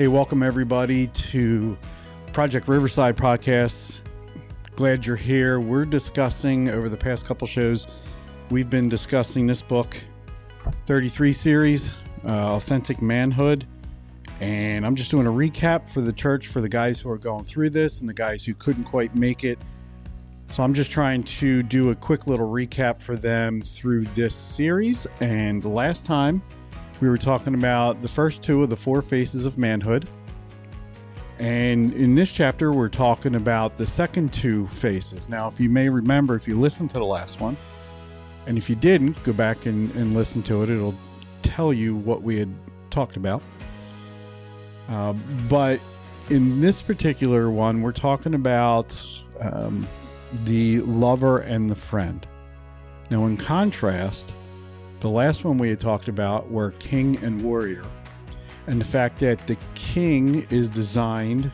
Hey, welcome everybody to Project Riverside Podcasts. Glad you're here. We're discussing over the past couple shows, we've been discussing this book, 33 series, Authentic Manhood. And I'm just doing a recap for the church for the guys who are going through this and the guys who couldn't quite make it. So I'm just trying to do a quick little recap for them through this series. And last time, we were talking about the first two of the four faces of manhood. And in this chapter, we're talking about the second two faces. Now, if you may remember, if you listened to the last one, and if you didn't, go back and listen to it. It'll tell you what we had talked about. But in this particular one, we're talking about the lover and the friend. Now, in contrast, the last one we had talked about were king and warrior, and the fact that the king is designed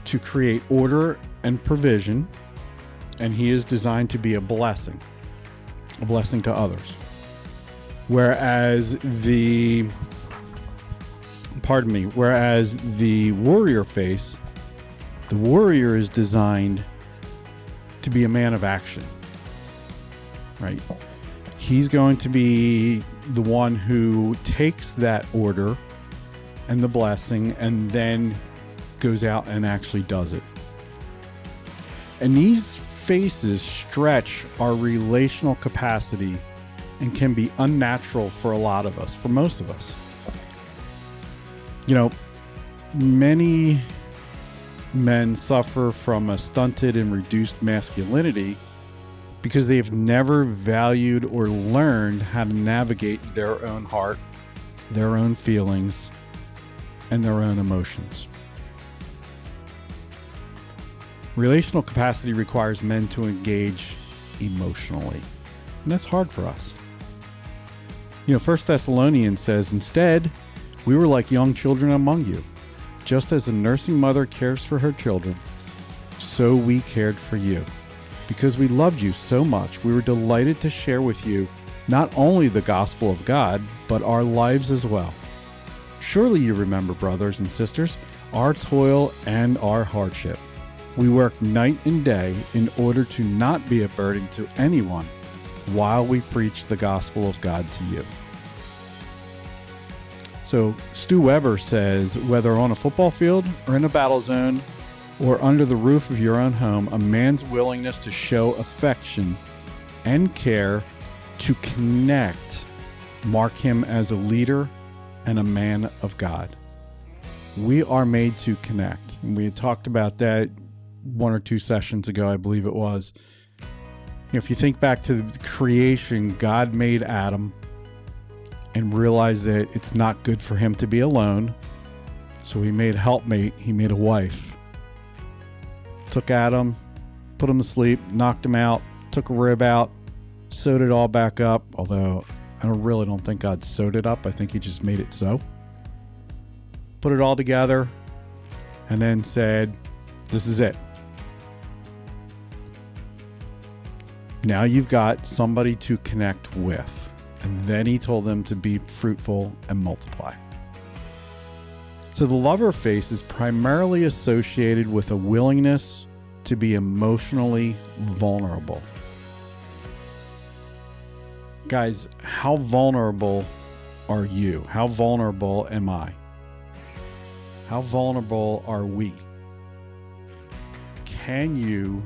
to create order and provision, and he is designed to be a blessing to others. Whereas the warrior face, the warrior is designed to be a man of action, right? He's going to be the one who takes that order and the blessing and then goes out and actually does it. And these faces stretch our relational capacity and can be unnatural for a lot of us, for most of us. You know, many men suffer from a stunted and reduced masculinity because they have never valued or learned how to navigate their own heart, their own feelings, and their own emotions. Relational capacity requires men to engage emotionally, and that's hard for us. You know, 1 Thessalonians says, "Instead, we were like young children among you. Just as a nursing mother cares for her children, so we cared for you. Because we loved you so much, we were delighted to share with you not only the gospel of God, but our lives as well. Surely you remember, brothers and sisters, our toil and our hardship. We worked night and day in order to not be a burden to anyone while we preach the gospel of God to you." So Stu Weber says, whether on a football field or in a battle zone, or under the roof of your own home, a man's willingness to show affection and care to connect mark him as a leader and a man of God. We are made to connect. And we had talked about that one or two sessions ago, I believe it was. You know, if you think back to the creation, God made Adam and realized that it's not good for him to be alone. So he made a helpmate, he made a wife. Took Adam, put him to sleep, knocked him out, took a rib out, sewed it all back up. Although I really don't think God sewed it up. I think he just made it so. Put it all together and then said, this is it. Now you've got somebody to connect with. And then he told them to be fruitful and multiply. So the lover face is primarily associated with a willingness to be emotionally vulnerable. Guys, how vulnerable are you? How vulnerable am I? How vulnerable are we? Can you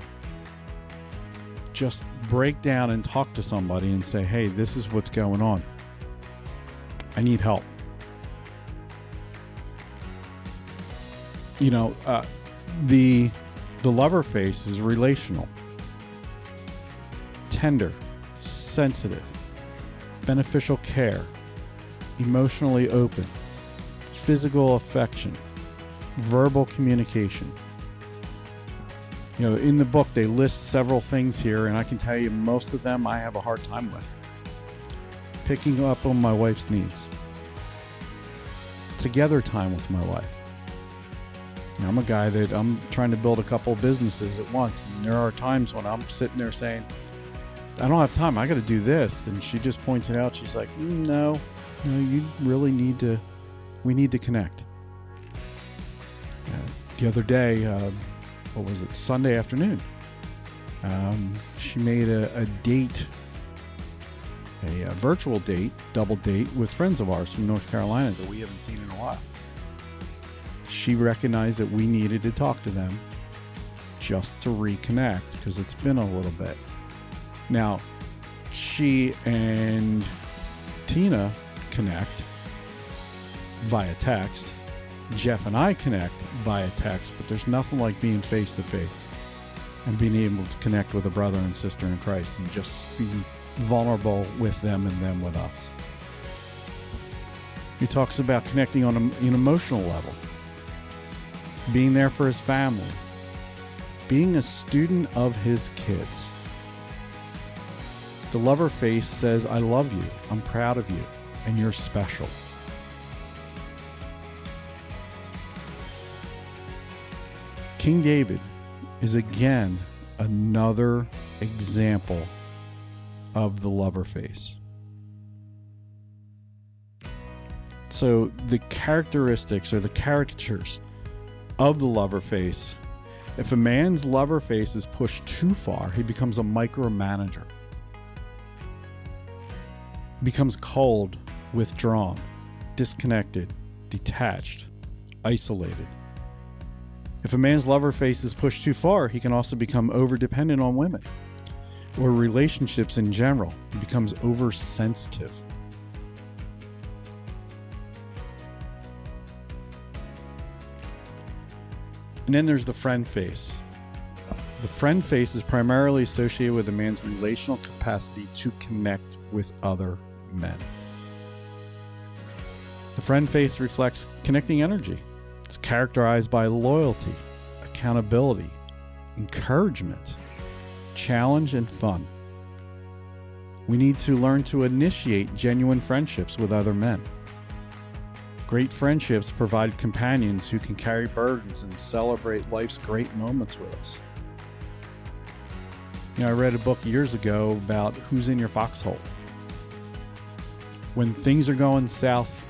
just break down and talk to somebody and say, hey, this is what's going on. I need help. You know, the lover face is relational, tender, sensitive, beneficial care, emotionally open, physical affection, verbal communication. You know, in the book, they list several things here, and I can tell you most of them I have a hard time with. Picking up on my wife's needs. Together time with my wife. I'm a guy that I'm trying to build a couple businesses at once, and there are times when I'm sitting there saying, I don't have time, I got to do this. And she just points it out. She's like, no, you really need to, we need to connect. The other day, Sunday afternoon, she made a date, a virtual date, double date with friends of ours from North Carolina that we haven't seen in a while. She recognized that we needed to talk to them just to reconnect because it's been a little bit. Now, she and Tina connect via text. Jeff and I connect via text, but there's nothing like being face to face and being able to connect with a brother and sister in Christ and just be vulnerable with them and them with us. He talks about connecting on an emotional level, being there for his family, being a student of his kids. The lover face says, I love you, I'm proud of you, and you're special. King David is again another example of the lover face. So the characteristics or the caricatures of the lover face, if a man's lover face is pushed too far, he becomes a micromanager. Becomes cold, withdrawn, disconnected, detached, isolated. If a man's lover face is pushed too far, he can also become over-dependent on women or relationships in general. He becomes oversensitive. And then there's the friend face. The friend face is primarily associated with a man's relational capacity to connect with other men. The friend face reflects connecting energy. It's characterized by loyalty, accountability, encouragement, challenge, and fun. We need to learn to initiate genuine friendships with other men. Great friendships provide companions who can carry burdens and celebrate life's great moments with us. I read a book years ago about who's in your foxhole. When things are going south,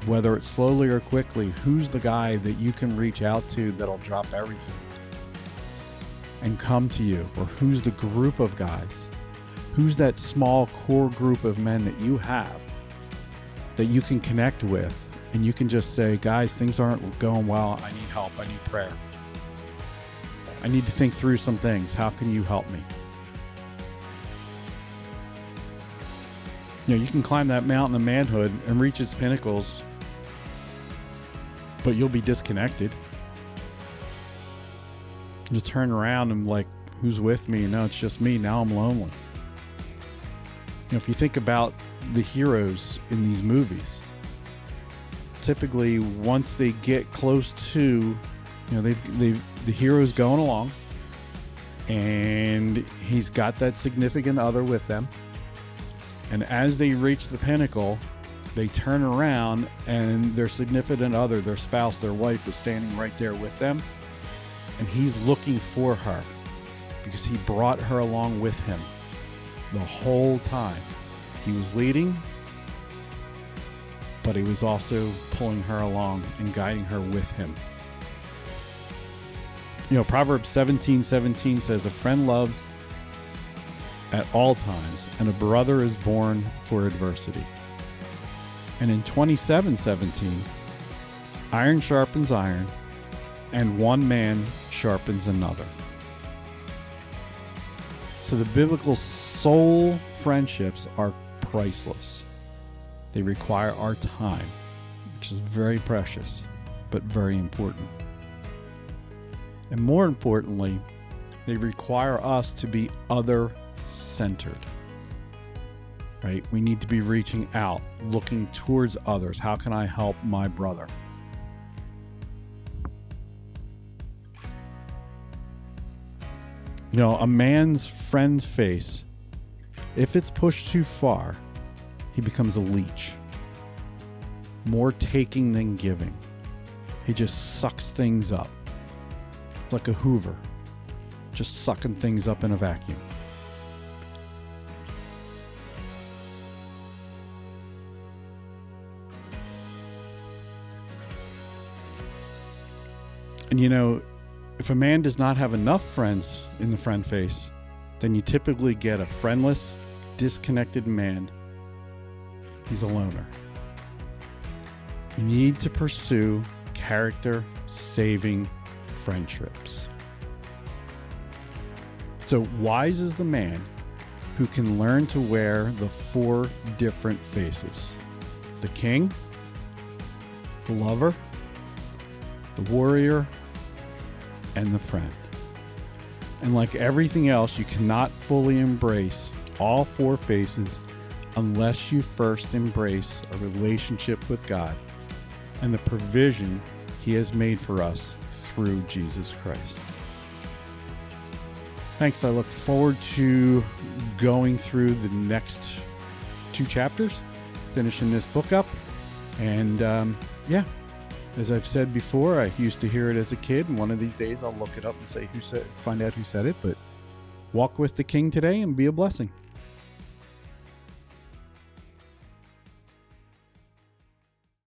whether it's slowly or quickly, who's the guy that you can reach out to that'll drop everything and come to you? Or who's the group of guys? Who's that small core group of men that you have that you can connect with and you can just say, guys, things aren't going well. I need help. I need prayer. I need to think through some things. How can you help me? You can climb that mountain of manhood and reach its pinnacles, but you'll be disconnected. You'll turn around and like, who's with me? No, it's just me. Now I'm lonely. If you think about the heroes in these movies, typically once they get close to, the hero's going along and he's got that significant other with them. And as they reach the pinnacle, they turn around and their significant other, their spouse, their wife is standing right there with them. And he's looking for her because he brought her along with him the whole time. He was leading, but he was also pulling her along and guiding her with him. Proverbs 17:17 says, a friend loves at all times, and a brother is born for adversity. And in 27:17, iron sharpens iron, and one man sharpens another. So the biblical soul friendships are priceless. They require our time, which is very precious, but very important. And more importantly, they require us to be other-centered. Right? We need to be reaching out, looking towards others. How can I help my brother? A man's friend's face, if it's pushed too far, he becomes a leech. More taking than giving. He just sucks things up. It's like a Hoover, just sucking things up in a vacuum. And if a man does not have enough friends in the friend face, then you typically get a friendless, disconnected man. He's a loner. You need to pursue character-saving friendships. So wise is the man who can learn to wear the 4 different faces: the king, the lover, the warrior, and the friend. And like everything else, you cannot fully embrace all 4 faces unless you first embrace a relationship with God and the provision He has made for us through Jesus Christ. Thanks. I look forward to going through the next 2 chapters, finishing this book up. And as I've said before, I used to hear it as a kid, and one of these days I'll look it up and find out who said it. But walk with the King today and be a blessing.